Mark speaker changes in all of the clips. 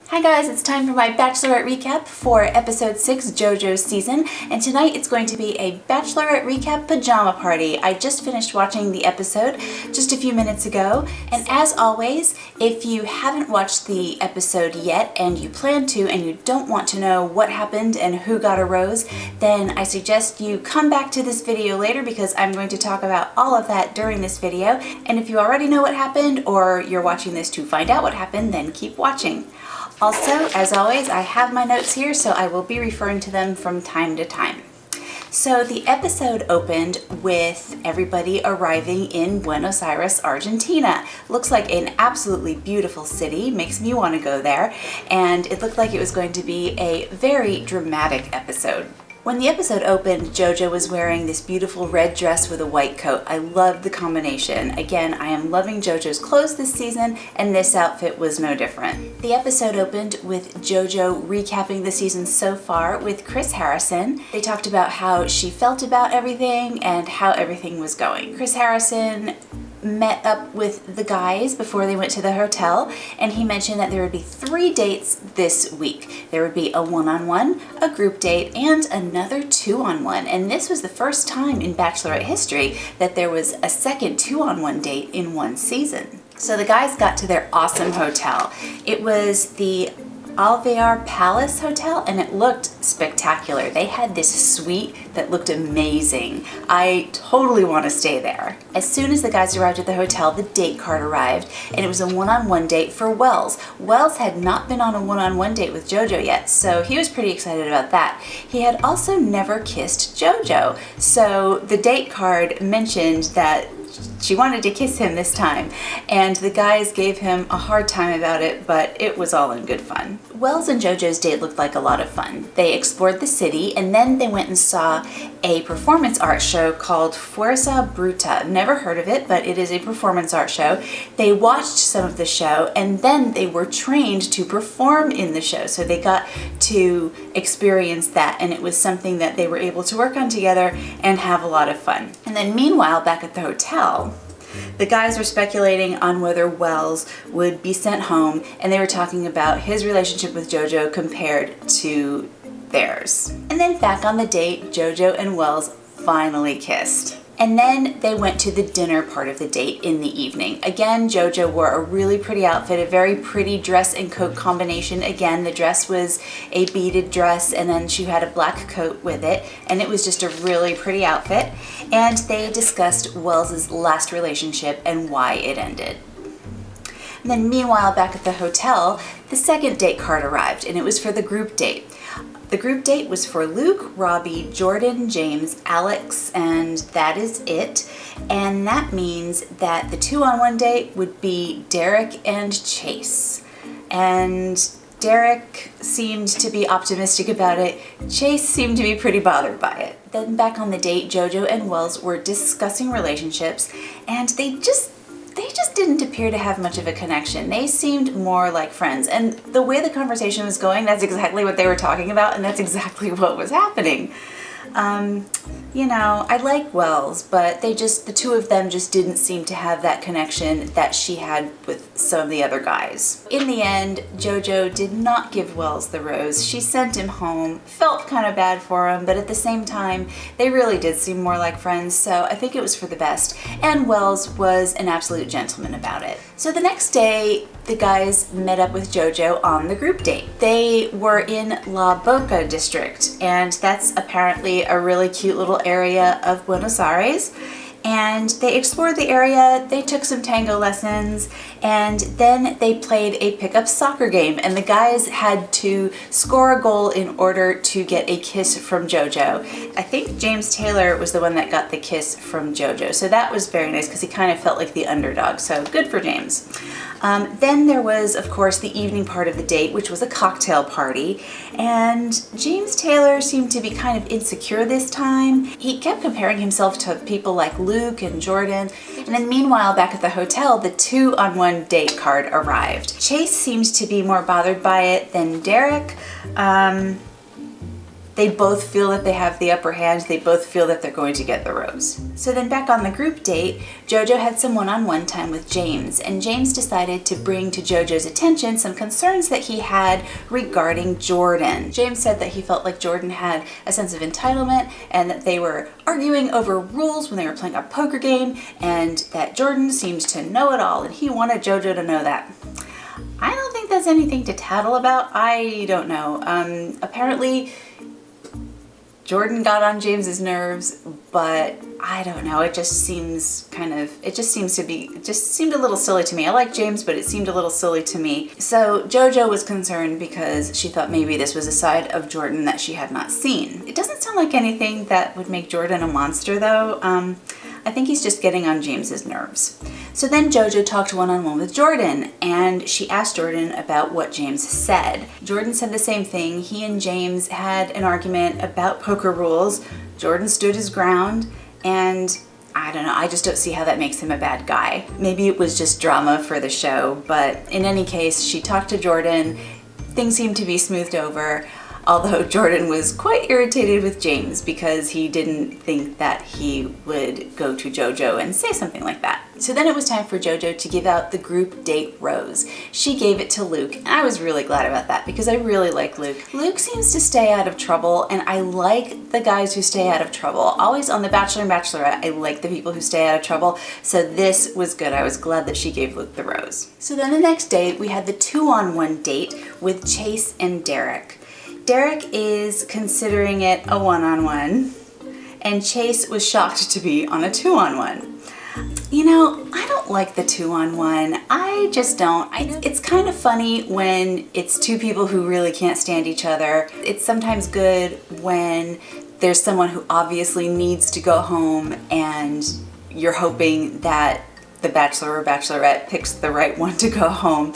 Speaker 1: Hi guys, it's time for my Bachelorette recap for episode 6, JoJo's season, and tonight it's going to be a Bachelorette recap pajama party. I just finished watching the episode just a few minutes ago, and as always, if you haven't watched the episode yet and you plan to and you don't want to know what happened and who got a rose, then I suggest you come back to this video later because I'm going to talk about all of that during this video, and if you already know what happened or you're watching this to find out what happened, then keep watching. Also, as always, I have my notes here, so I will be referring to them from time to time. So the episode opened with everybody arriving in Buenos Aires, Argentina. Looks like an absolutely beautiful city, makes me want to go there, and it looked like it was going to be a very dramatic episode. When the episode opened, JoJo was wearing this beautiful red dress with a white coat. I loved the combination. Again, I am loving JoJo's clothes this season, and this outfit was no different. The episode opened with JoJo recapping the season so far with Chris Harrison. They talked about how she felt about everything and how everything was going. Chris Harrison met up with the guys before they went to the hotel, and he mentioned that there would be 3 dates this week. There would be a one-on-one, a group date, and another two-on-one. And this was the first time in Bachelorette history that there was a second two-on-one date in one season. So the guys got to their awesome hotel. It was the Alvear Palace Hotel, and it looked spectacular. They had this suite that looked amazing. I totally want to stay there. As soon as the guys arrived at the hotel, the date card arrived, and it was a one-on-one date for Wells. Wells had not been on a one-on-one date with JoJo yet, so he was pretty excited about that. He had also never kissed JoJo, so the date card mentioned that she wanted to kiss him this time, and the guys gave him a hard time about it, but it was all in good fun. Wells and JoJo's date looked like a lot of fun. They explored the city, and then they went and saw a performance art show called Fuerza Bruta. Never heard of it, but it is a performance art show. They watched some of the show, and then they were trained to perform in the show, so they got to experience that, and it was something that they were able to work on together and have a lot of fun. And then meanwhile, back at the hotel, the guys were speculating on whether Wells would be sent home, and they were talking about his relationship with JoJo compared to theirs. And then back on the date, JoJo and Wells finally kissed. And then they went to the dinner part of the date in the evening. Again, JoJo wore a really pretty outfit, a very pretty dress and coat combination. Again, the dress was a beaded dress, and then she had a black coat with it, and it was just a really pretty outfit. And they discussed Wells's last relationship and why it ended. And then meanwhile, back at the hotel, the second date card arrived, and it was for the group date. The group date was for Luke, Robbie, Jordan, James, Alex, and that is it. And that means that the two-on-one date would be Derek and Chase. And Derek seemed to be optimistic about it. Chase seemed to be pretty bothered by it. Then back on the date, JoJo and Wells were discussing relationships, and they just didn't appear to have much of a connection. They seemed more like friends, and the way the conversation was going, that's exactly what they were talking about, and that's exactly what was happening. You know, I like Wells, but the two of them just didn't seem to have that connection that she had with some of the other guys. In the end, JoJo did not give Wells the rose. She sent him home, felt kind of bad for him, but at the same time, they really did seem more like friends, so I think it was for the best, and Wells was an absolute gentleman about it. So the next day, the guys met up with JoJo on the group date. They were in La Boca district, and that's apparently a really cute little area of Buenos Aires. And they explored the area, they took some tango lessons, and then they played a pickup soccer game, and the guys had to score a goal in order to get a kiss from JoJo. I think James Taylor was the one that got the kiss from JoJo, so that was very nice because he kind of felt like the underdog, so good for James. Then there was, of course, the evening part of the date, which was a cocktail party, and James Taylor seemed to be kind of insecure this time. He kept comparing himself to people like Luke and Jordan, and then meanwhile, back at the hotel, the two-on-one date card arrived. Chase seemed to be more bothered by it than Derek. They both feel that they have the upper hand. They both feel that they're going to get the rose. So then back on the group date, JoJo had some one-on-one time with James, and James decided to bring to JoJo's attention some concerns that he had regarding Jordan. James said that he felt like Jordan had a sense of entitlement and that they were arguing over rules when they were playing a poker game, and that Jordan seemed to know it all, and he wanted JoJo to know that. I don't think that's anything to tattle about. I don't know. Apparently Jordan got on James's nerves, but I don't know. It just seemed a little silly to me. I like James, but it seemed a little silly to me. So JoJo was concerned because she thought maybe this was a side of Jordan that she had not seen. It doesn't sound like anything that would make Jordan a monster though. I think he's just getting on James's nerves. So then JoJo talked one-on-one with Jordan, and she asked Jordan about what James said. Jordan said the same thing. He and James had an argument about poker rules. Jordan stood his ground, and I don't know, I just don't see how that makes him a bad guy. Maybe it was just drama for the show, but in any case, she talked to Jordan. Things seemed to be smoothed over. Although Jordan was quite irritated with James because he didn't think that he would go to JoJo and say something like that. So then it was time for JoJo to give out the group date rose. She gave it to Luke, and I was really glad about that because I really like Luke. Luke seems to stay out of trouble, and I like the guys who stay out of trouble. Always on The Bachelor and Bachelorette, I like the people who stay out of trouble, so this was good. I was glad that she gave Luke the rose. So then the next day, we had the 2-on-1 date with Chase and Derek. Derek is considering it a 1-on-1, and Chase was shocked to be on a 2-on-1. You know, I don't like the 2-on-1. I just don't. It's kind of funny when it's two people who really can't stand each other. It's sometimes good when there's someone who obviously needs to go home and you're hoping that the Bachelor or Bachelorette picks the right one to go home.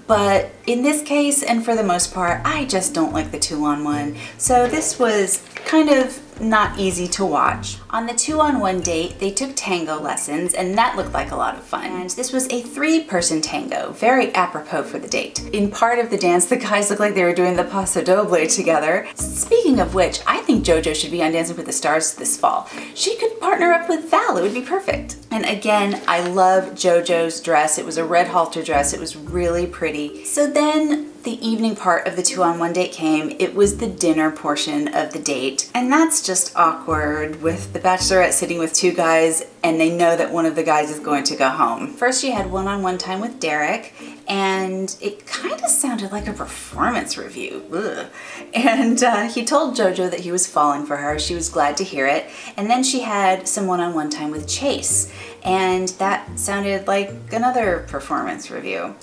Speaker 1: But in this case, and for the most part, I just don't like the 2-on-1. So this was kind of not easy to watch. On the 2-on-1 date, they took tango lessons, and that looked like a lot of fun. And this was a 3-person tango, very apropos for the date. In part of the dance, the guys looked like they were doing the Paso Doble together. Speaking of which, I think JoJo should be on Dancing with the Stars this fall. She could partner up with Val, it would be perfect. And again, I love JoJo's dress. It was a red halter dress, it was really pretty. So then the evening part of the 2-on-1 date came. It was the dinner portion of the date, and that's just awkward with the Bachelorette sitting with 2 guys and they know that one of the guys is going to go home. First she had one-on-one time with Derek, and it kind of sounded like a performance review. Ugh. And he told JoJo that he was falling for her. She was glad to hear it. And then she had some one-on-one time with Chase, and that sounded like another performance review.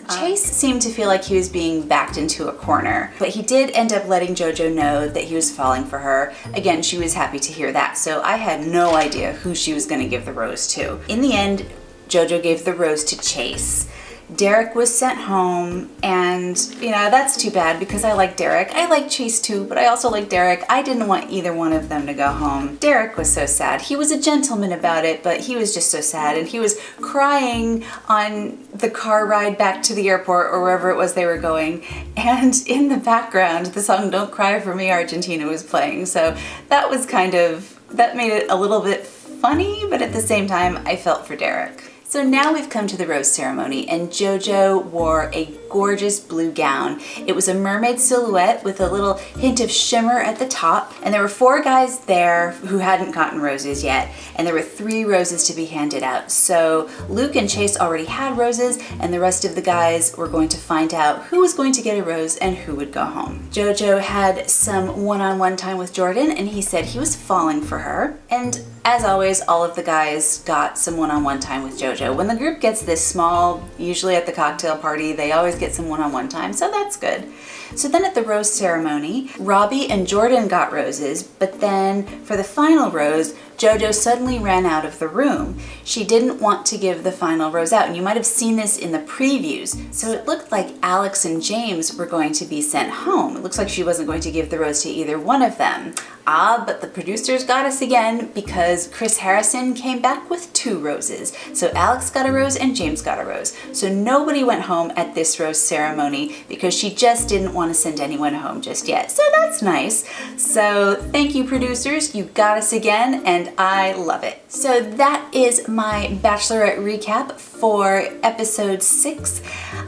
Speaker 1: Chase seemed to feel like he was being backed into a corner, but he did end up letting JoJo know that he was falling for her. Again, she was happy to hear that, so I had no idea who she was going to give the rose to. In the end, JoJo gave the rose to Chase. Derek was sent home, and you know, that's too bad because I like Derek. I like Chase too, but I also like Derek. I didn't want either one of them to go home. Derek was so sad. He was a gentleman about it, but he was just so sad, and he was crying on the car ride back to the airport or wherever it was they were going. And in the background, the song Don't Cry For Me Argentina was playing, so that was that made it a little bit funny, but at the same time, I felt for Derek. So now we've come to the rose ceremony, and JoJo wore a gorgeous blue gown. It was a mermaid silhouette with a little hint of shimmer at the top, and there were 4 guys there who hadn't gotten roses yet, and there were 3 roses to be handed out. So Luke and Chase already had roses, and the rest of the guys were going to find out who was going to get a rose and who would go home. JoJo had some one-on-one time with Jordan, and he said he was falling for her. And as always, all of the guys got some one-on-one time with JoJo. When the group gets this small, usually at the cocktail party, they always get some one-on-one time, so that's good. So then at the rose ceremony, Robbie and Jordan got roses, but then for the final rose, JoJo suddenly ran out of the room. She didn't want to give the final rose out, and you might have seen this in the previews. So it looked like Alex and James were going to be sent home. It looks like she wasn't going to give the rose to either one of them. But the producers got us again because Chris Harrison came back with 2 roses. So Alex got a rose and James got a rose. So nobody went home at this rose ceremony because she just didn't want to send anyone home just yet. So that's nice. So thank you, producers. You got us again, and I love it. So that is my Bachelorette recap for episode 6.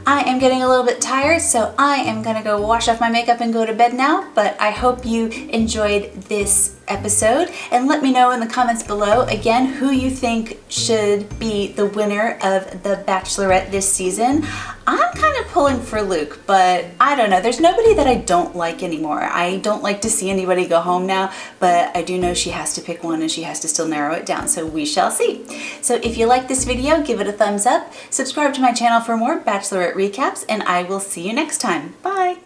Speaker 1: I am getting a little bit tired, so I am gonna go wash off my makeup and go to bed now, but I hope you enjoyed this episode, and let me know in the comments below again who you think should be the winner of the Bachelorette this season. I'm kind of pulling for Luke, but I don't know. There's nobody that I don't like anymore. I don't like to see anybody go home now, but I do know she has to pick one and she has to still narrow it down, so we shall see. So if you like this video, give it a thumbs up, subscribe to my channel for more Bachelorette recaps, and I will see you next time. Bye!